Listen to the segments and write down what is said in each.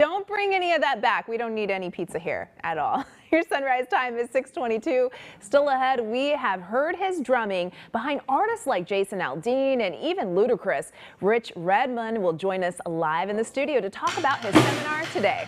Don't bring any of that back. We don't need any pizza here at all. Your sunrise time is 6:22. Still ahead, we have heard his drumming behind artists like Jason Aldean and even Ludacris. Rich Redmond will join us live in the studio to talk about his seminar today.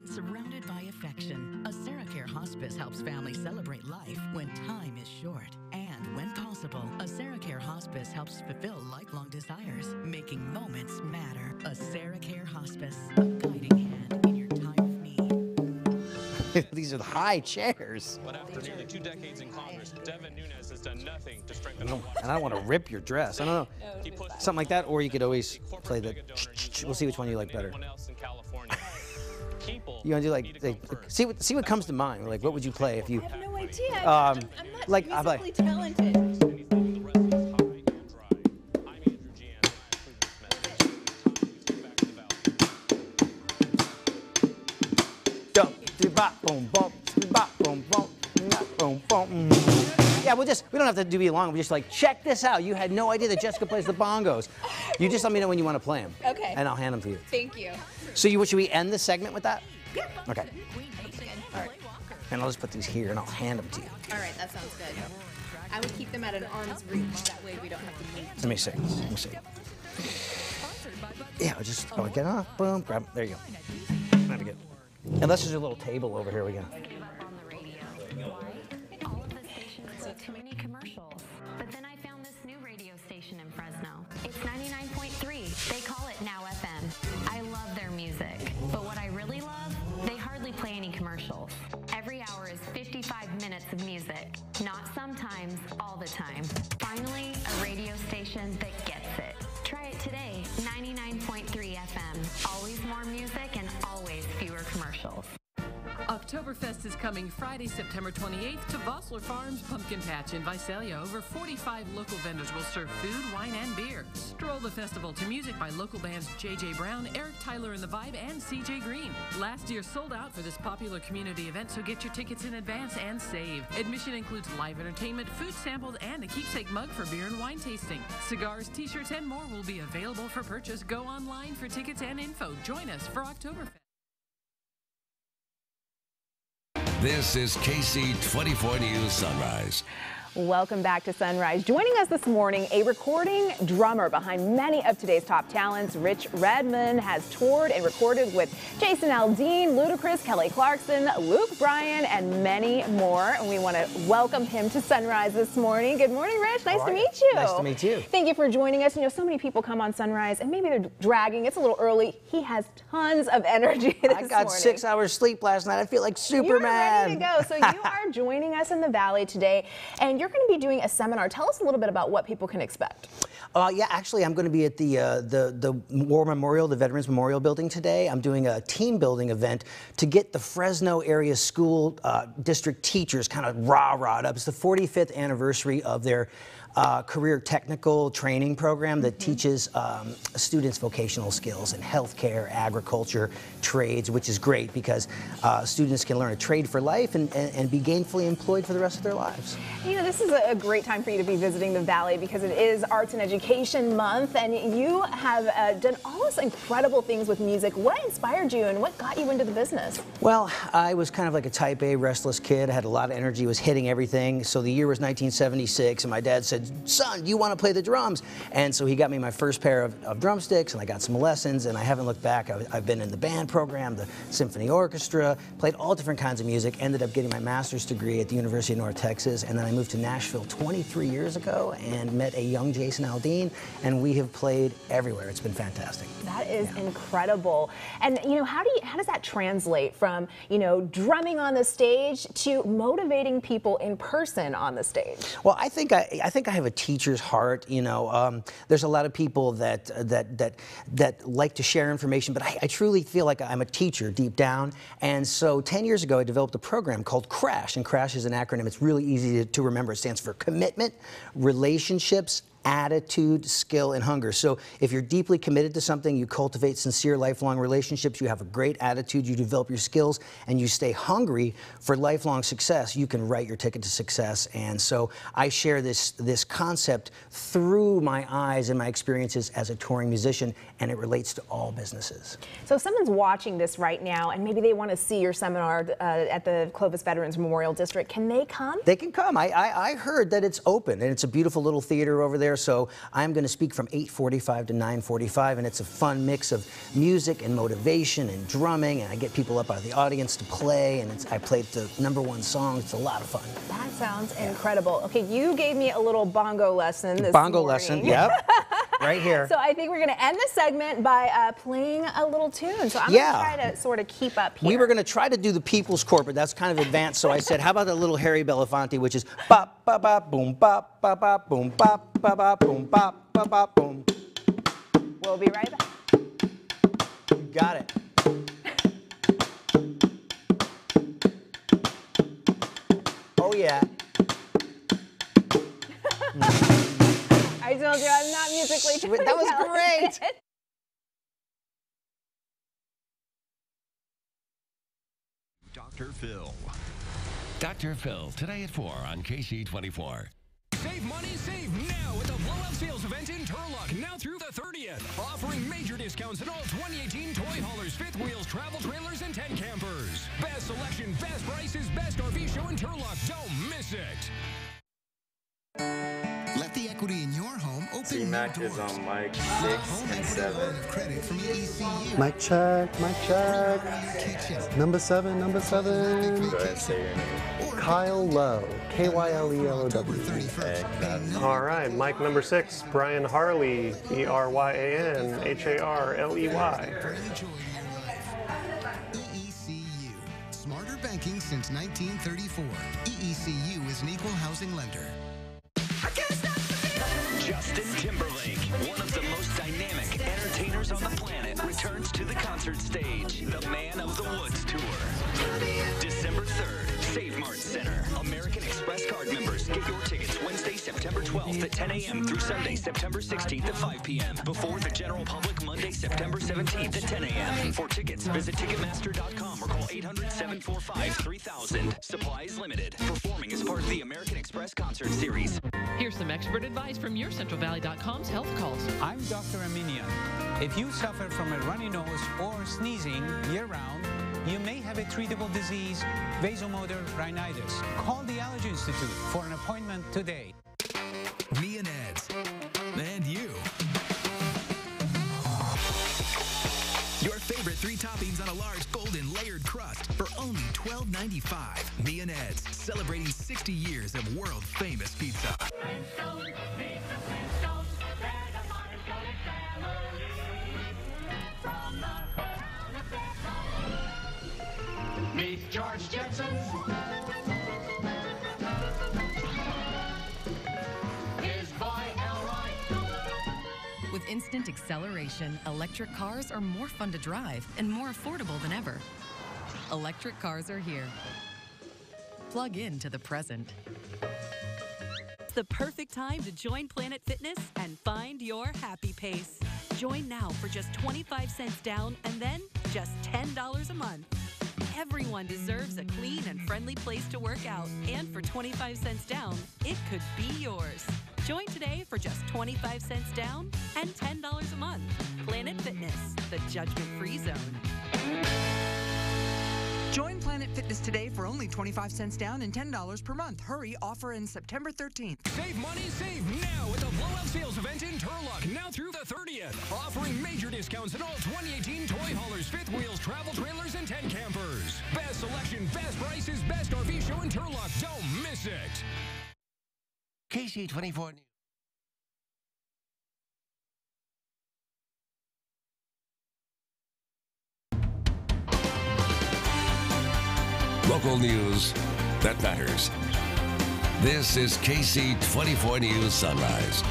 Surrounded by affection, a AseraCare Hospice helps families celebrate life when time is short. And when possible, a AseraCare Hospice helps fulfill lifelong desires, making moments matter. A AseraCare Hospice, a guiding hand in your time of need. These are the high chairs. But after nearly 2 decades in Congress, Devin Nunes has done nothing to strengthen And I don't want to rip your dress. I don't know. Something like that, or you could always play the. We'll see which one you like better. You want to do like see what comes to mind. Like, what would you play if you? I have no idea. I'm not musically talented. Yeah, we don't have to be long. We just like, check this out. You had no idea that Jessica plays the bongos. You just let me know when you want to play them. Okay. And I'll hand them to you. Thank you. So should we end the segment with that? Yeah. Okay. All right. And I'll just put these here and I'll hand them to you. All right, that sounds good. I would keep them at an arm's reach. That way we don't have to move. Let me see. Yeah, get off. Boom. Grab. There you go. That'd be good. Unless there's a little table over here, we can. Too many commercials. But then I found this new radio station in Fresno. It's 99.3. They call it Now FM. I love their music. But what I really love, they hardly play any commercials. Every hour is 55 minutes of music. Not sometimes, all the time. Finally, a radio station that gets it. Try it today. 99.3 FM. Always more music and always fewer commercials. Oktoberfest is coming Friday, September 28th to Vossler Farms Pumpkin Patch in Visalia. Over 45 local vendors will serve food, wine, and beer. Stroll the festival to music by local bands J.J. Brown, Eric Tyler and the Vibe, and C.J. Green. Last year sold out for this popular community event, so get your tickets in advance and save. Admission includes live entertainment, food sampled, and a keepsake mug for beer and wine tasting. Cigars, t-shirts, and more will be available for purchase. Go online for tickets and info. Join us for Oktoberfest. This is KC24 News Sunrise. Welcome back to Sunrise. Joining us this morning, a recording drummer behind many of today's top talents. Rich Redmond has toured and recorded with Jason Aldean, Ludacris, Kelly Clarkson, Luke Bryan, and many more. And we want to welcome him to Sunrise this morning. Good morning, Rich. Nice to meet you. Nice to meet you. Thank you for joining us. You know, so many people come on Sunrise, and maybe they're dragging. It's a little early. He has tons of energy this morning. I got 6 hours sleep last night. I feel like Superman. You're ready to go. So you are joining us in the Valley today, and you're going to be doing a seminar. Tell us a little bit about what people can expect. Yeah, actually, I'm going to be at the War Memorial, the Veterans Memorial Building today. I'm doing a team building event to get the Fresno area school district teachers kind of rah-rahed up. It's the 45th anniversary of their career technical training program that teaches students vocational skills in healthcare, agriculture, trades, which is great because students can learn a trade for life and be gainfully employed for the rest of their lives. You know, this is a great time for you to be visiting the Valley because it is Arts and Education Month, and you have done all these incredible things with music. What inspired you and what got you into the business? Well, I was kind of like a type A restless kid. I had a lot of energy, was hitting everything. So the year was 1976, and my dad said, said, son, you want to play the drums? And so he got me my first pair of drumsticks, and I got some lessons, and I haven't looked back. I've been in the band program, the symphony orchestra, played all different kinds of music, ended up getting my master's degree at the University of North Texas, and then I moved to Nashville 23 years ago and met a young Jason Aldean, and we have played everywhere. It's been fantastic. That is incredible. And you know, how does that translate from, you know, drumming on the stage to motivating people in person on the stage? Well, I think I have a teacher's heart. You know, there's a lot of people that like to share information, but I truly feel like I'm a teacher deep down. And so 10 years ago, I developed a program called CRASH, and CRASH is an acronym. It's really easy to remember. It stands for commitment, relationships, attitude, skill, and hunger. So if you're deeply committed to something, you cultivate sincere lifelong relationships, you have a great attitude, you develop your skills, and you stay hungry for lifelong success, you can write your ticket to success. And so I share this concept through my eyes and my experiences as a touring musician, and it relates to all businesses. So if someone's watching this right now and maybe they want to see your seminar at the Clovis Veterans Memorial District, can they come? They can come. I heard that it's open, and it's a beautiful little theater over there. So I'm going to speak from 8:45 to 9:45, and it's a fun mix of music and motivation and drumming, and I get people up out of the audience to play, and I played the #1 song. It's a lot of fun. That sounds incredible. Okay, you gave me a little bongo lesson this bongo morning. Lesson, yep. Right here. So I think we're going to end this segment by playing a little tune. So I'm going to try to sort of keep up here. We were going to try to do the People's Court, but that's kind of advanced, so I said, how about a little Harry Belafonte, which is bop, bop, bop, boom, bop, bop, bop, boom, bop, bop, bop, boom, bop, bop, bop, boom. We'll be right back. You got it. Oh, yeah. I told you I'm not musically talented. That was great. Dr. Phil. Dr. Phil, today at 4 on KC24. Save money, save now with the blowout sales event in Turlock, now through the 30th. Offering major discounts on all 2018 toy haulers, fifth wheels, travel trailers, and tent campers. Best selection, best prices, best RV show in Turlock. Don't miss it. Let the equity in your home open new C-Mac doors. is on mic 6 and 7. Credit from ECU. Mic check, mic check. Number 7, number 7. Go ahead and say your name. Kyle Lowe, K-Y-L-E-L-O-W. All right, mic number 6, Brian Harley, E-R-Y-A-N-H-A-R-L-E-Y. ECU. Smarter banking since 1934. EECU is an equal housing lender. Justin Timberlake, one of the most dynamic entertainers on the planet, returns to the concert stage. The Man of the Woods Tour. December 3rd, Save Mart Center. American Express card members get your tickets Wednesday, September 12th at 10 a.m. through Sunday, September 16th at 5 p.m. Before the general public, Monday, September 17th at 10 a.m. For tickets, visit Ticketmaster.com or call 800-745-3000. Supplies limited. Performing as part of the American Express Concert Series. Here's some expert advice from YourCentralValley.com's Health Calls. I'm Dr. Aminian. If you suffer from a runny nose or sneezing year-round, you may have a treatable disease, vasomotor rhinitis. Call the Allergy Institute for an appointment today. Me and Ed's. And you. Your favorite 3 toppings on a large golden layered crust for only $12.95. Me and Ed's, celebrating 60 years of world-famous pizza. Meet George Jetson. His boy Elroy. With instant acceleration, electric cars are more fun to drive and more affordable than ever. Electric cars are here. Plug in to the present. The perfect time to join Planet Fitness and find your happy pace. Join now for just 25 cents down and then just $10 a month. Everyone deserves a clean and friendly place to work out, and for 25 cents down, it could be yours. Join today for just 25 cents down and $10 a month. Planet Fitness, the judgment-free zone. Join Planet Fitness today for only 25 cents down and $10 per month. Hurry, offer ends September 13th. Save money, save now with the blowout sales event in Turlock, now through the 30th. Offering major discounts on all 2018 toy haulers, fifth wheels, travel trailers, and tent campers. Best selection, best prices, best RV show in Turlock. Don't miss it. KC24 News. Local news that matters. This is KC24 News Sunrise.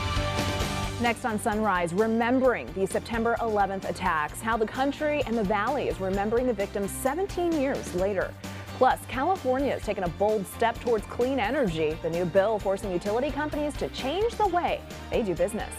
Next on Sunrise, remembering the September 11th attacks, how the country and the Valley is remembering the victims 17 years later. Plus, California has taken a bold step towards clean energy, the new bill forcing utility companies to change the way they do business.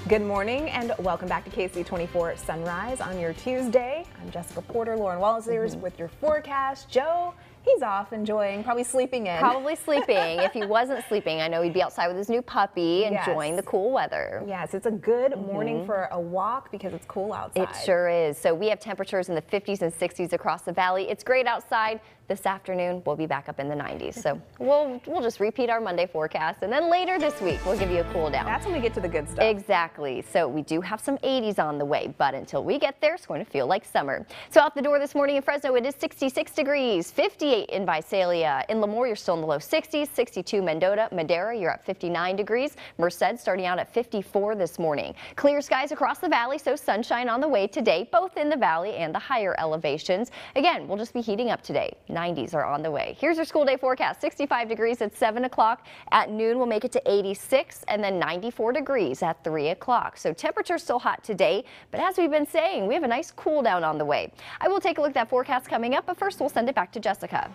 Good morning and welcome back to KC24 Sunrise on your Tuesday. I'm Jessica Porter. Lauren Wallace here with your forecast. Joe, he's off enjoying, probably sleeping in. Probably sleeping. If he wasn't sleeping, I know he'd be outside with his new puppy enjoying the cool weather. Yes, it's a good morning for a walk because it's cool outside. It sure is. So we have temperatures in the 50s and 60s across the valley. It's great outside. This afternoon, we'll be back up in the 90s. So we'll just repeat our Monday forecast. And then later this week, we'll give you a cool down. That's when we get to the good stuff. Exactly. So we do have some 80s on the way, but until we get there, it's going to feel like summer. So out the door this morning in Fresno, it is 66 degrees, 58 in Visalia. In Lemoore, you're still in the low 60s, 62 Madera, you're at 59 degrees. Merced starting out at 54 this morning. Clear skies across the valley, so sunshine on the way today, both in the valley and the higher elevations. Again, we'll just be heating up today. 90s are on the way. Here's your school day forecast. 65 degrees at 7 o'clock. At noon, we'll make it to 86 and then 94 degrees at 3 o'clock. So temperature's still hot today, but as we've been saying, we have a nice cool down on the way. I will take a look at that forecast coming up, but first we'll send it back to Jessica.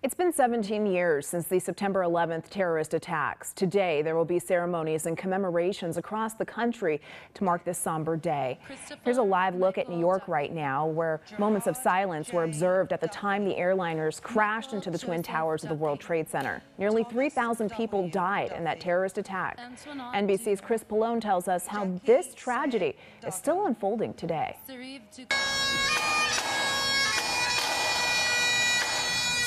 It's been 17 years since the September 11th terrorist attacks. Today, there will be ceremonies and commemorations across the country to mark this somber day. Here's a live look at New York right now, where moments of silence were observed at the time the airliners crashed into the Twin Towers of the World Trade Center. Nearly 3,000 people died in that terrorist attack. NBC's Chris Pallone tells us how this tragedy is still unfolding today.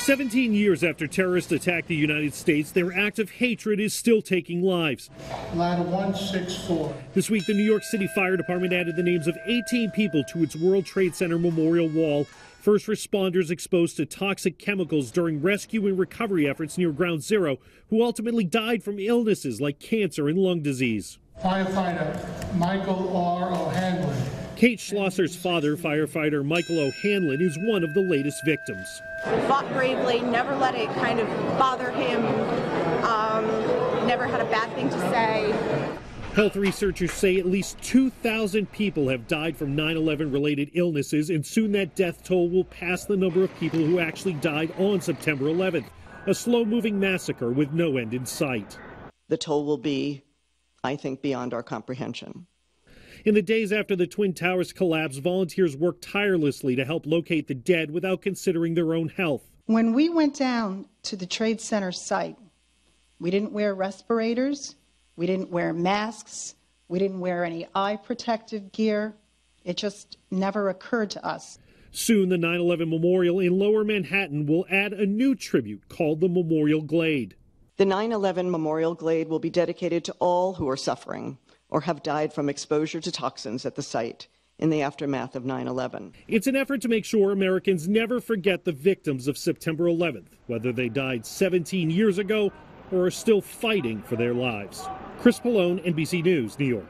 17 years after terrorists attacked the United States, their act of hatred is still taking lives. Ladder 164. This week, the New York City Fire Department added the names of 18 people to its World Trade Center memorial wall. First responders exposed to toxic chemicals during rescue and recovery efforts near Ground Zero, who ultimately died from illnesses like cancer and lung disease. Firefighter Michael R. O'Hanlon. Kate Schlosser's father, firefighter Michael O'Hanlon, is one of the latest victims. Fought bravely, never let it kind of bother him, never had a bad thing to say. Health researchers say at least 2,000 people have died from 9/11 related illnesses, and soon that death toll will pass the number of people who actually died on September 11th. A slow-moving massacre with no end in sight. The toll will be, I think, beyond our comprehension. In the days after the Twin Towers collapse, volunteers worked tirelessly to help locate the dead without considering their own health. When we went down to the Trade Center site, we didn't wear respirators, we didn't wear masks, we didn't wear any eye protective gear. It just never occurred to us. Soon, the 9/11 Memorial in Lower Manhattan will add a new tribute called the Memorial Glade. The 9/11 Memorial Glade will be dedicated to all who are suffering or have died from exposure to toxins at the site in the aftermath of 9/11. It's an effort to make sure Americans never forget the victims of September 11th, whether they died 17 years ago or are still fighting for their lives. Chris Pallone, NBC News, New York.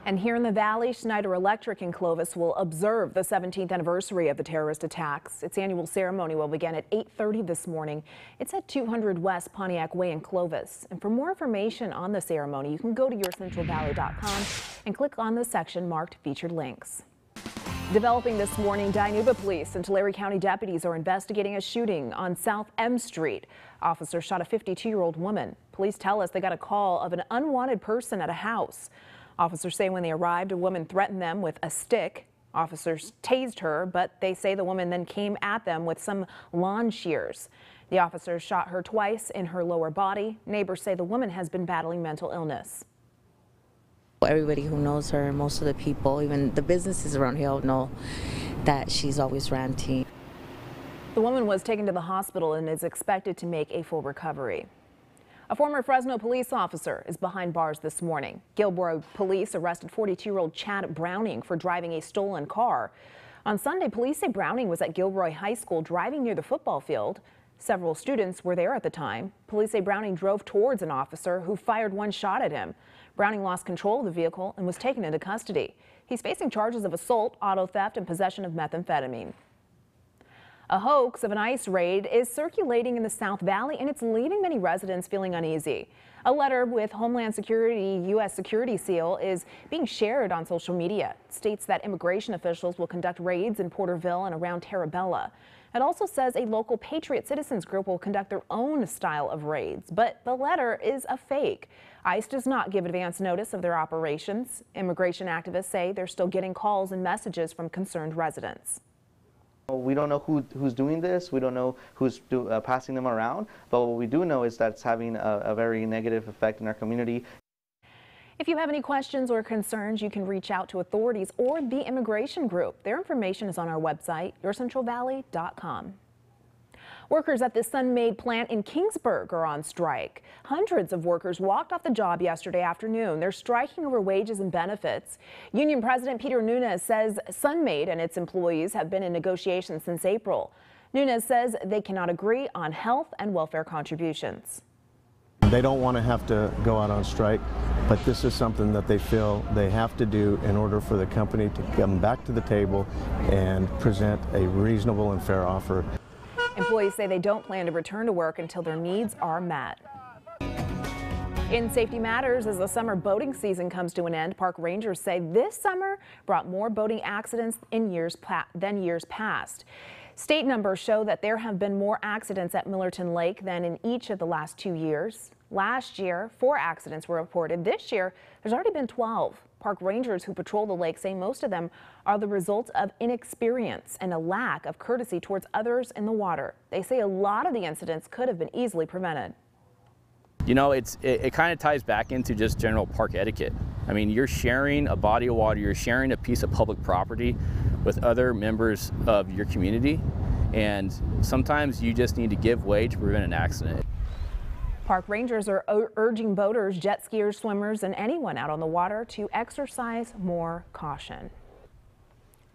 And here in the Valley, Schneider Electric in Clovis will observe the 17th anniversary of the terrorist attacks. Its annual ceremony will begin at 8:30 this morning. It's at 200 West Pontiac Way in Clovis. And for more information on the ceremony, you can go to yourcentralvalley.com and click on the section marked Featured Links. Developing this morning, Dinuba Police and Tulare County deputies are investigating a shooting on South M Street. Officers shot a 52-year-old woman. Police tell us they got a call of an unwanted person at a house. Officers say when they arrived, a woman threatened them with a stick. Officers tased her, but they say the woman then came at them with some lawn shears. The officers shot her twice in her lower body. Neighbors say the woman has been battling mental illness. Everybody who knows her, most of the people, even the businesses around here, know that she's always ranting. The woman was taken to the hospital and is expected to make a full recovery. A former Fresno police officer is behind bars this morning. Gilbroy police arrested 42-year-old Chad Browning for driving a stolen car. On Sunday, police say Browning was at Gilbroy High School driving near the football field. Several students were there at the time. Police say Browning drove towards an officer who fired one shot at him. Browning lost control of the vehicle and was taken into custody. He's facing charges of assault, auto theft, and possession of methamphetamine. A hoax of an ICE raid is circulating in the South Valley, and it's leaving many residents feeling uneasy. A letter with Homeland Security U.S. security seal is being shared on social media. It states that immigration officials will conduct raids in Porterville and around Terabella. It also says a local Patriot Citizens group will conduct their own style of raids, but the letter is a fake. ICE does not give advance notice of their operations. Immigration activists say they're still getting calls and messages from concerned residents. We don't know who's doing this. We don't know who's passing them around. But what we do know is that it's having a very negative effect in our community. If you have any questions or concerns, you can reach out to authorities or the immigration group. Their information is on our website, yourcentralvalley.com. Workers at the Sun-Maid plant in Kingsburg are on strike. Hundreds of workers walked off the job yesterday afternoon. They're striking over wages and benefits. Union President Peter Nunes says Sun-Maid and its employees have been in negotiations since April. Nunes says they cannot agree on health and welfare contributions. They don't want to have to go out on strike, but this is something that they feel they have to do in order for the company to come back to the table and present a reasonable and fair offer. Employees say they don't plan to return to work until their needs are met. In safety matters, as the summer boating season comes to an end, park rangers say this summer brought more boating accidents than years past. State numbers show that there have been more accidents at Millerton Lake than in each of the last 2 years. Last year, 4 accidents were reported. This year, there's already been 12. Park rangers who patrol the lake say most of them are the result of inexperience and a lack of courtesy towards others in the water. They say a lot of the incidents could have been easily prevented. You know, it kind of ties back into just general park etiquette. I mean, you're sharing a body of water, you're sharing a piece of public property with other members of your community, and sometimes you just need to give way to prevent an accident. Park rangers are urging boaters, jet skiers, swimmers, and anyone out on the water to exercise more caution.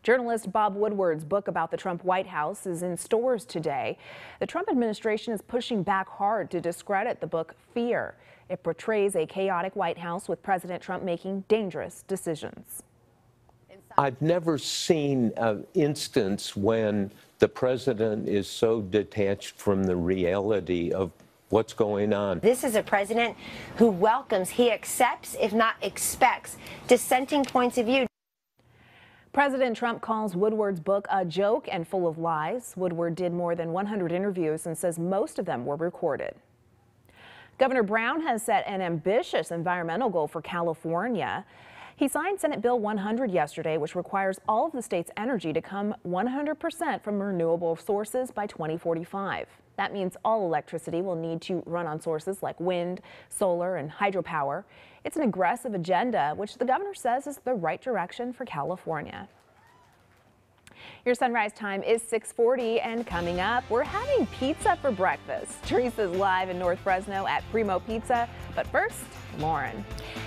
Journalist Bob Woodward's book about the Trump White House is in stores today. The Trump administration is pushing back hard to discredit the book Fear. It portrays a chaotic White House with President Trump making dangerous decisions. I've never seen an instance when the president is so detached from the reality of what's going on. This is a president who welcomes, he accepts, if not expects, dissenting points of view. President Trump calls Woodward's book a joke and full of lies. Woodward did more than 100 interviews and says most of them were recorded. Governor Brown has set an ambitious environmental goal for California. He signed Senate Bill 100 yesterday, which requires all of the state's energy to come 100% from renewable sources by 2045. That means all electricity will need to run on sources like wind, solar, and hydropower. It's an aggressive agenda, which the governor says is the right direction for California. Your sunrise time is 6:40, and coming up, we're having pizza for breakfast. Teresa's live in North Fresno at Premo Pizza, but first, Lauren.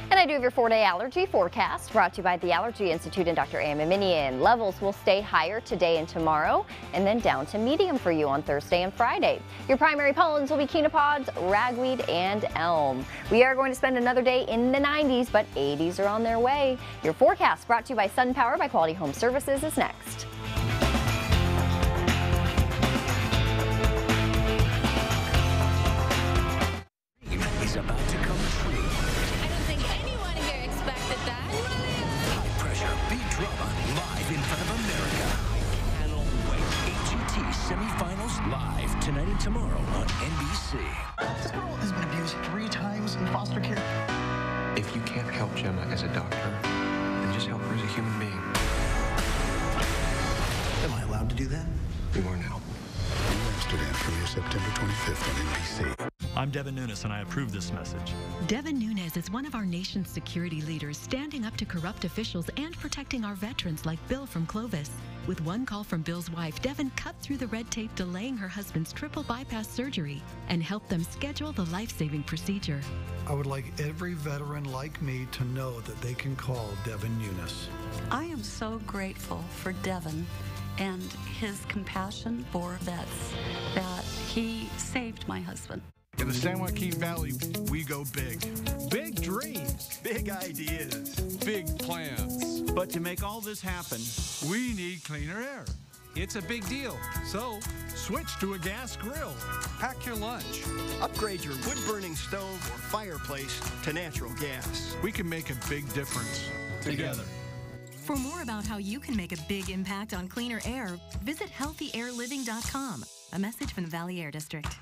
And I do have your 4-day allergy forecast brought to you by the Allergy Institute and Dr. Ann Miminian. Levels will stay higher today and tomorrow, and then down to medium for you on Thursday and Friday. Your primary pollens will be quinopods, ragweed, and elm. We are going to spend another day in the 90s, but 80s are on their way. Your forecast brought to you by Sun Power by Quality Home Services is next. About to come true. I don't think anyone here expected that. High pressure, big drama, live in front of America. Cannot wait. AGT semifinals live tonight and tomorrow on NBC. This girl has been abused 3 times in foster care. If you can't help Gemma as a doctor, then just help her as a human being. Am I allowed to do that? You are now. New Amsterdam premieres September 25th on NBC. I'm Devin Nunes, and I approve this message. Devin Nunes is one of our nation's security leaders, standing up to corrupt officials and protecting our veterans like Bill from Clovis. With one call from Bill's wife, Devin cut through the red tape delaying her husband's triple bypass surgery and helped them schedule the life-saving procedure. I would like every veteran like me to know that they can call Devin Nunes. I am so grateful for Devin and his compassion for vets that he saved my husband. In the San Joaquin Valley, we go big. Big dreams. Big ideas. Big plans. But to make all this happen, we need cleaner air. It's a big deal. So, Switch to a gas grill. pack your lunch. Upgrade your wood-burning stove or fireplace to natural gas. We can make a big difference together. For more about how you can make a big impact on cleaner air, visit healthyairliving.com. A message from the Valley Air District.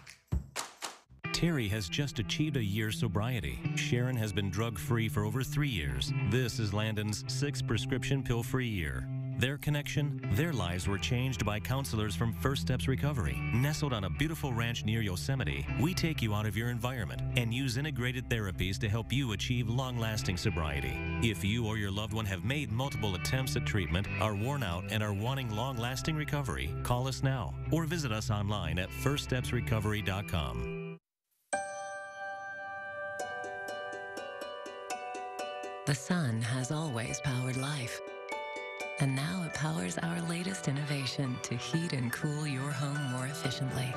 Terry has just achieved a year's sobriety. Sharon has been drug-free for over 3 years. This is Landon's 6th prescription pill-free year. Their connection, their lives were changed by counselors from First Steps Recovery. Nestled on a beautiful ranch near Yosemite, we take you out of your environment and use integrated therapies to help you achieve long-lasting sobriety. If you or your loved one have made multiple attempts at treatment, are worn out, and are wanting long-lasting recovery, call us now or visit us online at firststepsrecovery.com. The sun has always powered life. And now it powers our latest innovation to heat and cool your home more efficiently.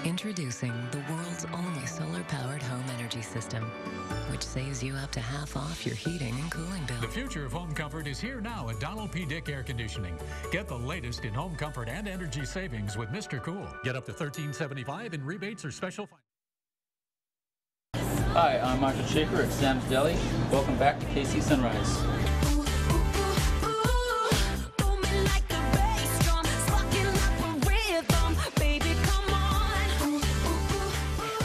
Introducing the world's only solar-powered home energy system, which saves you up to half off your heating and cooling bill. The future of home comfort is here now at Donald P. Dick Air Conditioning. Get the latest in home comfort and energy savings with Mr. Cool. Get up to $13.75 in rebates or special. Hi, I'm Marshall Shaker at Sam's Deli. Welcome back to KC Sunrise.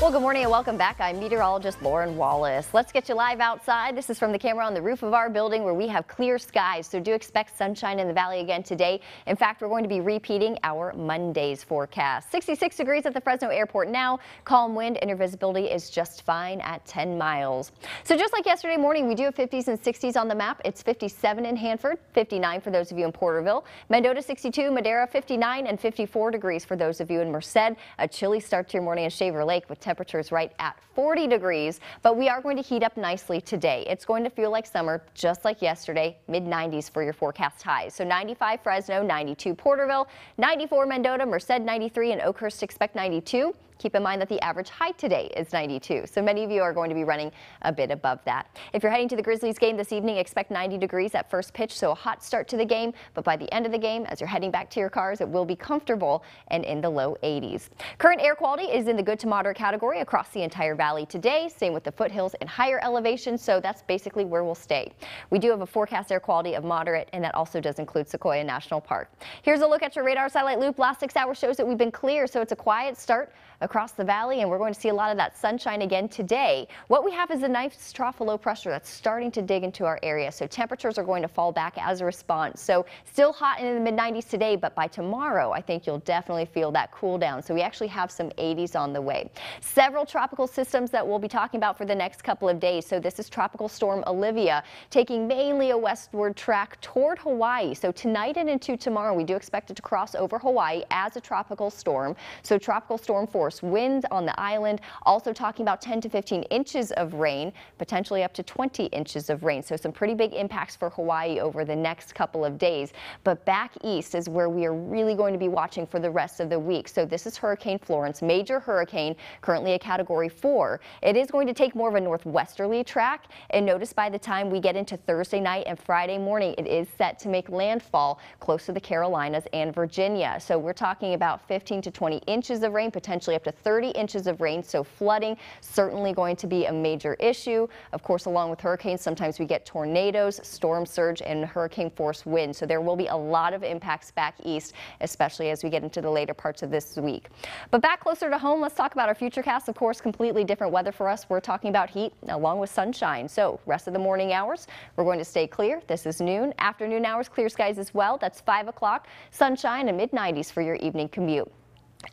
Well, good morning and welcome back. I'm meteorologist Lauren Wallace. Let's get you live outside. This is from the camera on the roof of our building where we have clear skies, so do expect sunshine in the valley again today. In fact, we're going to be repeating our Monday's forecast. 66 degrees at the Fresno airport now. Calm wind and your visibility is just fine at 10 miles. So just like yesterday morning, we do have 50s and 60s on the map. It's 57 in Hanford, 59 for those of you in Porterville, Mendota 62, Madera 59, and 54 degrees for those of you in Merced. A chilly start to your morning in Shaver Lake with temperatures right at 40 degrees, but we are going to heat up nicely today. It's going to feel like summer just like yesterday, mid-90s for your forecast highs. So 95 Fresno, 92 Porterville, 94 Mendota, Merced 93, and Oakhurst expect 92. Keep in mind that the average height today is 92, so many of you are going to be running a bit above that. If you're heading to the Grizzlies game this evening, expect 90 degrees at first pitch, so a hot start to the game, but by the end of the game, as you're heading back to your cars, it will be comfortable and in the low 80s. Current air quality is in the good to moderate category across the entire valley today, same with the foothills and higher elevations, so that's basically where we'll stay. We do have a forecast air quality of moderate, and that also does include Sequoia National Park. Here's a look at your radar satellite loop. Last 6 hours shows that we've been clear, so it's a quiet start across the valley, and we're going to see a lot of that sunshine again today. What we have is a nice trough of low pressure that's starting to dig into our area, so temperatures are going to fall back as a response. So still hot in the mid-90s today, but by tomorrow I think you'll definitely feel that cool down. So we actually have some 80s on the way. Several tropical systems that we'll be talking about for the next couple of days. So this is Tropical Storm Olivia, taking mainly a westward track toward Hawaii. So tonight and into tomorrow we do expect it to cross over Hawaii as a tropical storm. So tropical storm force winds on the island, also talking about 10 to 15 inches of rain, potentially up to 20 inches of rain. So some pretty big impacts for Hawaii over the next couple of days. But back east is where we are really going to be watching for the rest of the week. So this is Hurricane Florence, major hurricane, currently a Category 4. It is going to take more of a northwesterly track, and notice by the time we get into Thursday night and Friday morning, it is set to make landfall close to the Carolinas and Virginia. So we're talking about 15 to 20 inches of rain, potentially up to 30 inches of rain, so flooding certainly going to be a major issue. Of course, along with hurricanes, sometimes we get tornadoes, storm surge, and hurricane force winds. So there will be a lot of impacts back east, especially as we get into the later parts of this week. But back closer to home, let's talk about our futurecast. Of course, completely different weather for us. We're talking about heat along with sunshine. So rest of the morning hours, we're going to stay clear. This is noon. Afternoon hours, clear skies as well. That's 5 o'clock. Sunshine and mid-90s for your evening commute.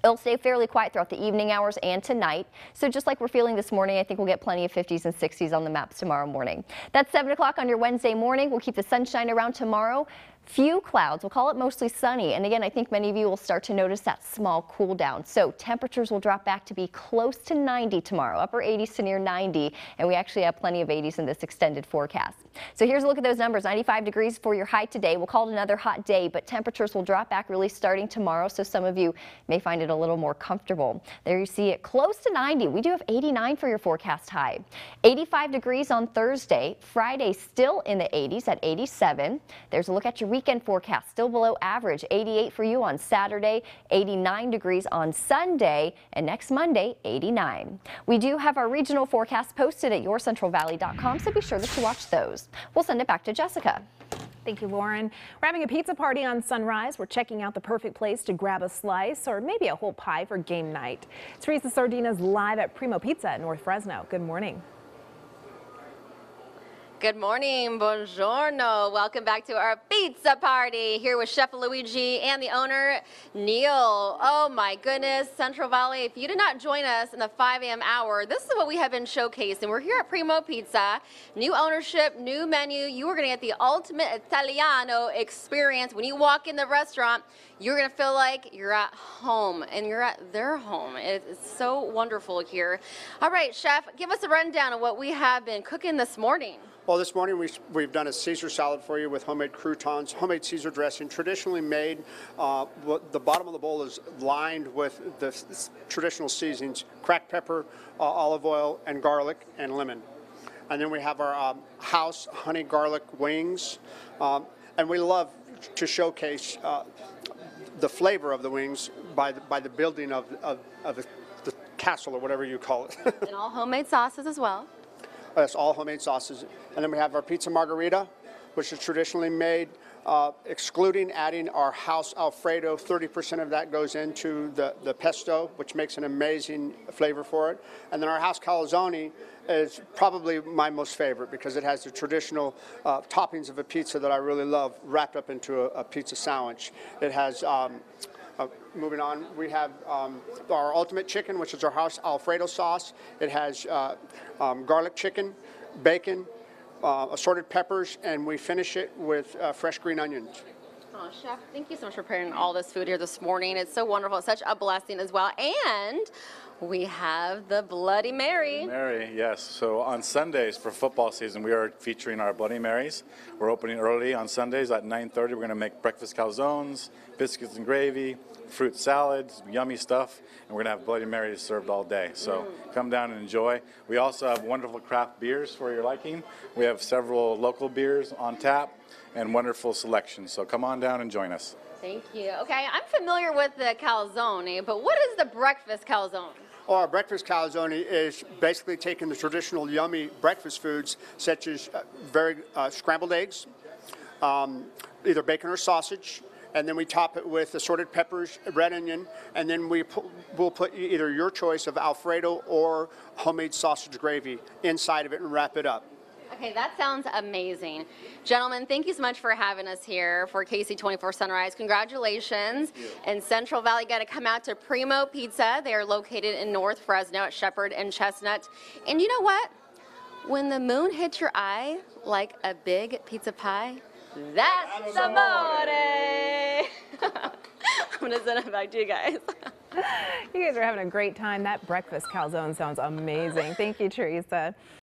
It'll stay fairly quiet throughout the evening hours and tonight. So just like we're feeling this morning, I think we'll get plenty of 50s and 60s on the maps tomorrow morning. That's 7 o'clock on your Wednesday morning. We'll keep the sunshine around tomorrow. Few clouds. We'll call it mostly sunny. And again, I think many of you will start to notice that small cool down. So temperatures will drop back to be close to 90 tomorrow, upper 80s to near 90. And we actually have plenty of 80s in this extended forecast. So here's a look at those numbers. 95 degrees for your high today. We'll call it another hot day, but temperatures will drop back really starting tomorrow. So some of you may find it a little more comfortable. There you see it close to 90. We do have 89 for your forecast high. 85 degrees on Thursday. Friday still in the 80s at 87. There's a look at your weekend forecast, still below average. 88 for you on Saturday, 89 degrees on Sunday, and next Monday, 89. We do have our regional forecast posted at yourcentralvalley.com, so be sure that you watch those. We'll send it back to Jessica. Thank you, Lauren. We're having a pizza party on Sunrise. We're checking out the perfect place to grab a slice or maybe a whole pie for game night. Teresa Sardina's live at Premo Pizza at North Fresno. Good morning. Good morning, buongiorno. Welcome back to our pizza party here with Chef Luigi and the owner, Neil. Oh my goodness, Central Valley, if you did not join us in the 5 a.m. hour, this is what we have been showcasing. We're here at Premo Pizza, new ownership, new menu. You are gonna get the ultimate Italiano experience. When you walk in the restaurant, you're gonna feel like you're at home and you're at their home. It's so wonderful here. All right, Chef, give us a rundown of what we have been cooking this morning. Well, this morning we've done a Caesar salad for you with homemade croutons, homemade Caesar dressing, traditionally made. The bottom of the bowl is lined with the traditional seasonings, cracked pepper, olive oil, and garlic, and lemon. And then we have our house honey garlic wings. And we love to showcase the flavor of the wings by the building of the castle, or whatever you call it. And all homemade sauces as well. That's all homemade sauces. And then we have our pizza margarita, which is traditionally made, excluding adding our house Alfredo. 30% of that goes into the pesto, which makes an amazing flavor for it. And then our house calzone is probably my most favorite because it has the traditional toppings of a pizza that I really love wrapped up into a pizza sandwich. It has moving on, we have our ultimate chicken, which is our house Alfredo sauce. It has garlic chicken, bacon, assorted peppers, and we finish it with fresh green onions. Oh, Chef, thank you so much for preparing all this food here this morning. It's so wonderful. It's such a blessing as well. And we have the Bloody Mary. Mary, yes. So on Sundays for football season, we are featuring our Bloody Marys. We're opening early on Sundays at 9:30. We're going to make breakfast calzones, biscuits and gravy, fruit salads, yummy stuff, and we're going to have Bloody Marys served all day. So come down and enjoy. We also have wonderful craft beers for your liking. We have several local beers on tap and wonderful selections. So come on down and join us. Thank you. Okay, I'm familiar with the calzone, but what is the breakfast calzone? Well, our breakfast calzone is basically taking the traditional yummy breakfast foods such as scrambled eggs, either bacon or sausage, and then we top it with assorted peppers, red onion, and then we'll put either your choice of Alfredo or homemade sausage gravy inside of it and wrap it up. Okay, that sounds amazing. Gentlemen, thank you so much for having us here for KC24 Sunrise. Congratulations. And Central Valley, got to come out to Premo Pizza. They are located in North Fresno at Shepherd and Chestnut. And you know what? When the moon hits your eye like a big pizza pie, that's amore. I'm going to send it back to you guys. You guys are having a great time. That breakfast calzone sounds amazing. Thank you, Teresa.